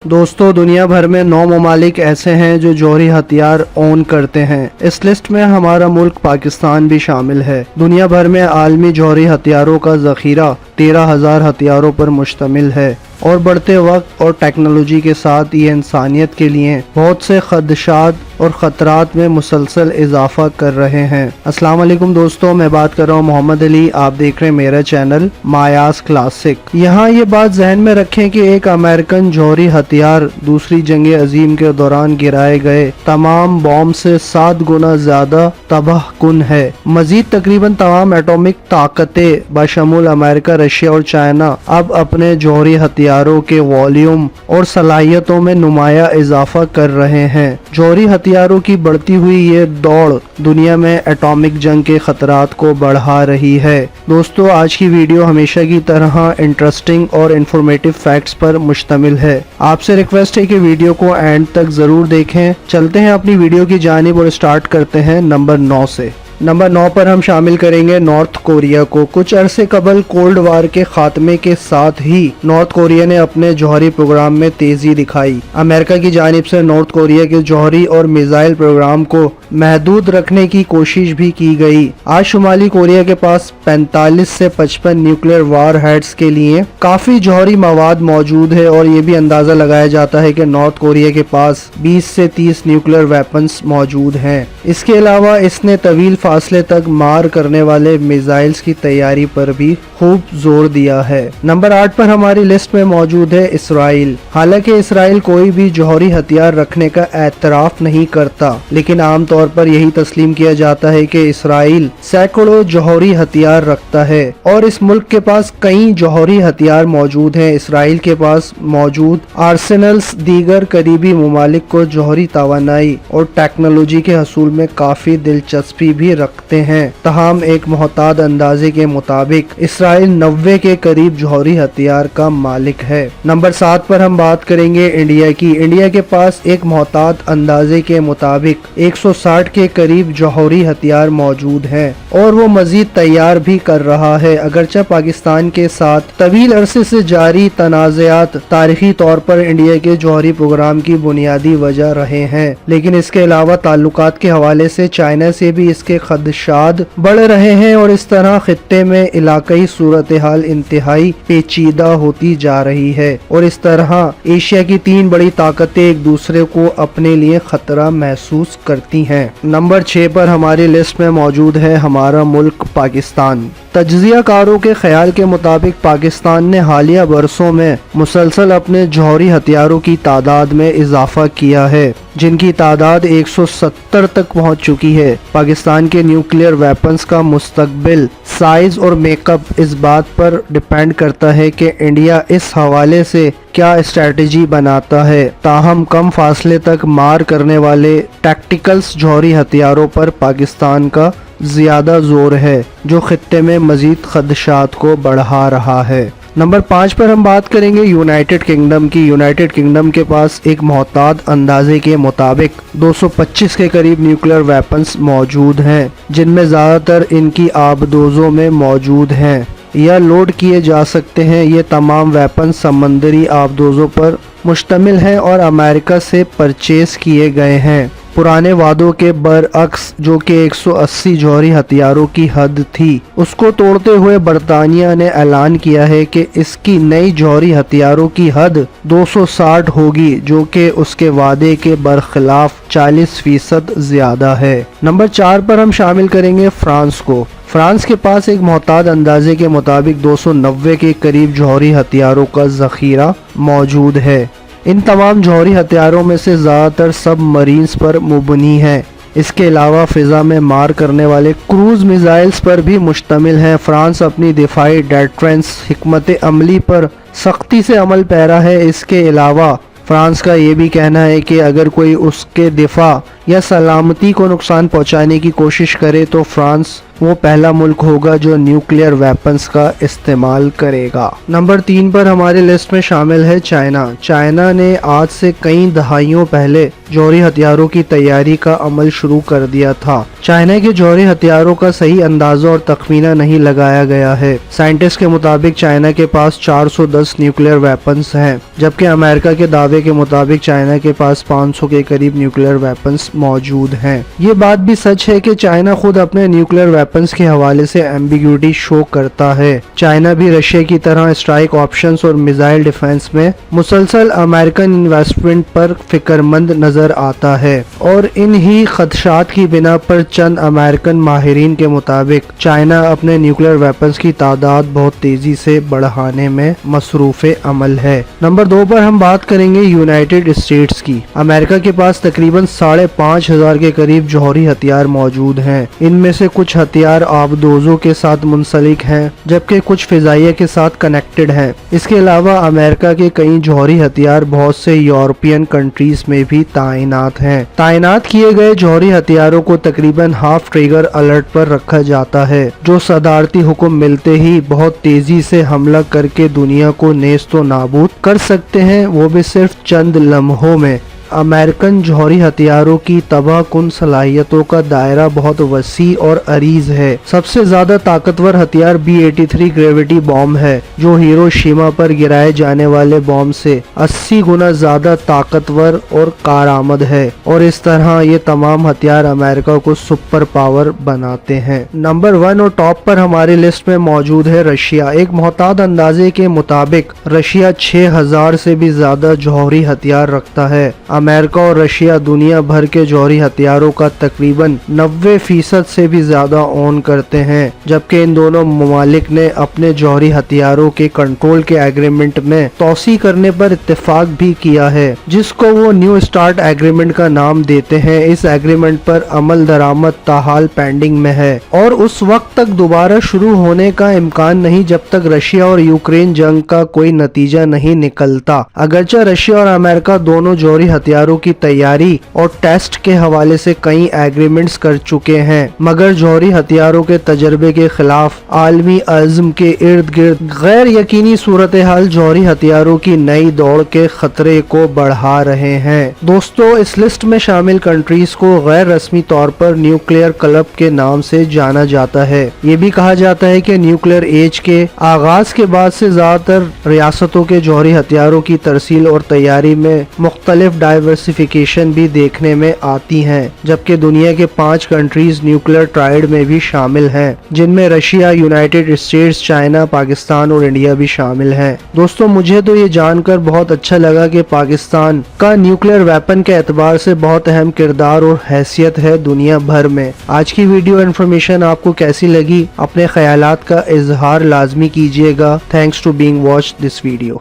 दोस्तों, दुनिया भर में 9 ममालिक ऐसे हैं जो जौहरी हथियार ओन करते हैं। इस लिस्ट में हमारा मुल्क पाकिस्तान भी शामिल है। दुनिया भर में आलमी जौहरी हथियारों का ज़ख़ीरा 13,000 हथियारों पर मुश्तमिल है और बढ़ते वक्त और टेक्नोलॉजी के साथ ये इंसानियत के लिए बहुत से खदशात और ख़तरात में मुसलसल इजाफा कर रहे हैं। अस्सलाम वालेकुम दोस्तों, मैं बात कर रहा हूँ मोहम्मद अली। आप देख रहे हैं मेरा चैनल मायास क्लासिक। यहाँ ये बात जहन में रखें कि एक अमेरिकन जौहरी हथियार दूसरी जंग अजीम के दौरान गिराए गए तमाम बॉम्ब से 7 गुना ज्यादा तबाह कुन है। मजीद तकरीबन तमाम एटॉमिक ताकतें बशमूल अमेरिका, रशिया और चाइना अब अपने जौहरी हथियारों के वॉल्यूम और सलाहियतों में नुमाया इजाफा कर रहे हैं। जौहरी हथियारों की बढ़ती हुई ये दौड़ दुनिया में एटॉमिक जंग के खतरात को बढ़ा रही है। दोस्तों, आज की वीडियो हमेशा की तरह इंटरेस्टिंग और इंफॉर्मेटिव फैक्ट्स पर मुश्तमिल है। आपसे रिक्वेस्ट है कि वीडियो को एंड तक जरूर देखें। चलते हैं अपनी वीडियो की जानिब और स्टार्ट करते हैं नंबर 9 से। नंबर 9 पर हम शामिल करेंगे नॉर्थ कोरिया को। कुछ अरसे कबल कोल्ड वार के खात्मे के साथ ही नॉर्थ कोरिया ने अपने जौहरी प्रोग्राम में तेजी दिखाई। अमेरिका की जानिब से नॉर्थ कोरिया के जौहरी और मिसाइल प्रोग्राम को महदूद रखने की कोशिश भी की गई। आज शुमाली कोरिया के पास 45 से 55 न्यूक्लियर वार हेड्स के लिए काफी जौहरी मवाद मौजूद है और ये भी अंदाजा लगाया जाता है कि नॉर्थ कोरिया के पास 20 से 30 न्यूक्लियर वेपन्स मौजूद हैं। इसके अलावा इसने तवील फासले तक मार करने वाले मिसाइल्स की तैयारी पर भी खूब जोर दिया है। नंबर 8 पर हमारी लिस्ट में मौजूद है इसराइल। हालांकि इसराइल कोई भी जौहरी हथियार रखने का एतराफ नहीं करता, लेकिन आमतौर पर यही तस्लीम किया जाता है कि इसराइल सैकड़ों जौहरी हथियार रखता है और इस मुल्क के पास कई जौहरी हथियार मौजूद हैं। इसराइल के पास मौजूद आर्सेनल्स दीगर करीबी ममालिक को जौहरी तवानाई और टेक्नोलॉजी के हसूल में काफी दिलचस्पी भी रखते हैं। तमाम एक मोहताद अंदाजे के मुताबिक इसराइल 90 के करीब जौहरी हथियार का मालिक है। नंबर 7 पर हम बात करेंगे इंडिया की। इंडिया के पास एक मोहताद अंदाजे के मुताबिक 160 के करीब जौहरी हथियार मौजूद हैं और वो मजीद तैयार भी कर रहा है। अगरचे पाकिस्तान के साथ तवील अरसे से जारी तनाज़ात तारीखी तौर पर इंडिया के जौहरी प्रोग्राम की बुनियादी वजह रहे हैं, लेकिन इसके अलावा ताल्लुकात के हवाले से चाइना से भी इसके खदशात बढ़ रहे हैं और इस तरह खित्ते में इलाकाई सूरत हाल इंतहाई पेचीदा होती जा रही है और इस तरह एशिया की 3 बड़ी ताकतें एक दूसरे को अपने लिए खतरा महसूस करती हैं। नंबर 6 पर हमारी लिस्ट में मौजूद है हमारा मुल्क पाकिस्तान। तज्जिया कारों के ख्याल के मुताबिक पाकिस्तान ने हालिया बरसों में मुसलसल अपने जौहरी हथियारों की तादाद में इजाफा किया है, जिनकी तादाद 170 तक पहुंच चुकी है। पाकिस्तान के न्यूक्लियर वेपन्स का मुस्तकबिल, साइज और मेकअप इस बात पर डिपेंड करता है कि इंडिया इस हवाले से क्या स्ट्रेटजी बनाता है। ताहम कम फासले तक मार करने वाले टैक्टिकल्स जौहरी हथियारों पर पाकिस्तान का ज्यादा जोर है, जो खित्ते में मजीद खदशात को बढ़ा रहा है। नंबर 5 पर हम बात करेंगे यूनाइटेड किंगडम की। यूनाइटेड किंगडम के पास एक मोहताद अंदाजे के मुताबिक 225 के करीब न्यूक्लियर वेपन्स मौजूद हैं, जिनमें ज़्यादातर इनकी आबदोजों में मौजूद हैं या लोड किए जा सकते हैं। ये तमाम वेपन समंदरी आबदोजों पर मुश्तमिल हैं और अमेरिका से परचेज किए गए हैं। पुराने वादों के बरअक्स, जो कि 180 जौहरी हथियारों की हद थी, उसको तोड़ते हुए बरतानिया ने ऐलान किया है कि इसकी नई जौहरी हथियारों की हद 260 होगी, जो कि उसके वादे के बरखिलाफ 40% ज्यादा है। नंबर 4 पर हम शामिल करेंगे फ्रांस को। फ्रांस के पास एक मोहताद अंदाजे के मुताबिक 290 के करीब जौहरी हथियारों का ज़ख़ीरा मौजूद है। इन तमाम जौहरी हथियारों में से ज़्यादातर सब मरीन्स पर मुबनी है। इसके अलावा फ़िज़ा में मार करने वाले क्रूज़ मिसाइल्स पर भी मुश्तमिल है। फ्रांस अपनी दिफाई डेटरेंस हिकमत अमली पर सख्ती से अमल पैरा है। इसके अलावा फ्रांस का ये भी कहना है कि अगर कोई उसके दिफा या सलामती को नुकसान पहुंचाने की कोशिश करे तो फ्रांस वो पहला मुल्क होगा जो न्यूक्लियर वेपन्स का इस्तेमाल करेगा। नंबर 3 पर हमारी लिस्ट में शामिल है चाइना। चाइना ने आज से कई दहाइयों पहले जौहरी हथियारों की तैयारी का अमल शुरू कर दिया था। चाइना के जौहरी हथियारों का सही अंदाजा और तखमीना नहीं लगाया गया है। साइंटिस्ट के मुताबिक चाइना के पास 410 न्यूक्लियर वेपन्स हैं, जबकि अमेरिका के दावे के मुताबिक चाइना के पास 500 के करीब न्यूक्लियर वेपन्स मौजूद हैं। ये बात भी सच है कि चाइना खुद अपने न्यूक्लियर वेपन्स के हवाले से एम्बिग्यूटी शो करता है। चाइना भी रशिया की तरह स्ट्राइक ऑप्शंस और मिसाइल डिफेंस में मुसलसल अमेरिकन इन्वेस्टमेंट पर फिक्रमंद नजर आता है, और इन ही खदशात की बिना पर चंद अमेरिकन माहिरीन के मुताबिक चाइना अपने न्यूक्लियर वेपन्स की तादाद बहुत तेजी से बढ़ाने में मसरूफ अमल है। नंबर 2 पर हम बात करेंगे यूनाइटेड स्टेट्स की। अमेरिका के पास तकरीबन 5,500 के करीब जौहरी हथियार मौजूद हैं। इनमें से कुछ हथियार आबदोजों के साथ मुंसलिक हैं, जबकि कुछ फिजाइया के साथ कनेक्टेड हैं। इसके अलावा अमेरिका के कई जौहरी हथियार बहुत से यूरोपियन कंट्रीज में भी ताइनात हैं। ताइनात किए गए जौहरी हथियारों को तकरीबन हाफ ट्रिगर अलर्ट पर रखा जाता है, जो सदारती हुक्म मिलते ही बहुत तेजी से हमला करके दुनिया को नेस्तो नाबूद कर सकते हैं, वो भी सिर्फ चंद लम्हों में। अमेरिकन जौहरी हथियारों की तबाह कुन सलाहियतों का दायरा बहुत वसी और अरीज है। सबसे ज्यादा ताकतवर हथियार B-83 ग्रेविटी बॉम्ब है, जो हिरोशिमा पर गिराए जाने वाले बॉम्ब से 80 गुना ज्यादा ताकतवर और कारआमद है, और इस तरह ये तमाम हथियार अमेरिका को सुपर पावर बनाते हैं। नंबर 1 और टॉप पर हमारी लिस्ट में मौजूद है रशिया। एक मोहताद अंदाजे के मुताबिक रशिया 6000 से भी ज्यादा जौहरी हथियार रखता है। अमेरिका और रशिया दुनिया भर के जौहरी हथियारों का तकरीबन 90% से भी ज्यादा ओन करते हैं, जबकि इन दोनों ममालिक ने अपने जौहरी हथियारों के कंट्रोल के एग्रीमेंट में तोसी करने पर इत्तेफाक भी किया है, जिसको वो न्यू स्टार्ट एग्रीमेंट का नाम देते हैं। इस एग्रीमेंट पर अमल दरामद ताहाल पेंडिंग में है और उस वक्त तक दोबारा शुरू होने का इम्कान नहीं जब तक रशिया और यूक्रेन जंग का कोई नतीजा नहीं निकलता। अगरचे रशिया और अमेरिका दोनों जौहरी हथियारों की तैयारी और टेस्ट के हवाले से कई एग्रीमेंट्स कर चुके हैं, मगर जौहरी हथियारों के तजर्बे के खिलाफ आलमी अज़्म के इर्द गिर्द गैर यकीनी सूरत हाल जौहरी हथियारों की नई दौड़ के खतरे को बढ़ा रहे हैं। दोस्तों, इस लिस्ट में शामिल कंट्रीज को गैर रस्मी तौर पर न्यूक्लियर क्लब के नाम से जाना जाता है। ये भी कहा जाता है कि न्यूक्लियर एज के आगाज के बाद से ज्यादातर रियासतों के जौहरी हथियारों की तरसील और तैयारी में मुख्तलिफ डाइवर्सिफिकेशन भी देखने में आती हैं, जबकि दुनिया के 5 कंट्रीज न्यूक्लियर ट्राइड में भी शामिल हैं, जिनमें Russia, United states, China, Pakistan और इंडिया भी शामिल हैं। दोस्तों, मुझे तो ये जानकर बहुत अच्छा लगा कि पाकिस्तान का न्यूक्लियर वेपन के एतबार से बहुत अहम किरदार और हैसियत है दुनिया भर में। आज की वीडियो इन्फॉर्मेशन आपको कैसी लगी? अपने ख्यालात का इजहार लाजमी कीजिएगा। Thanks to being watch this video.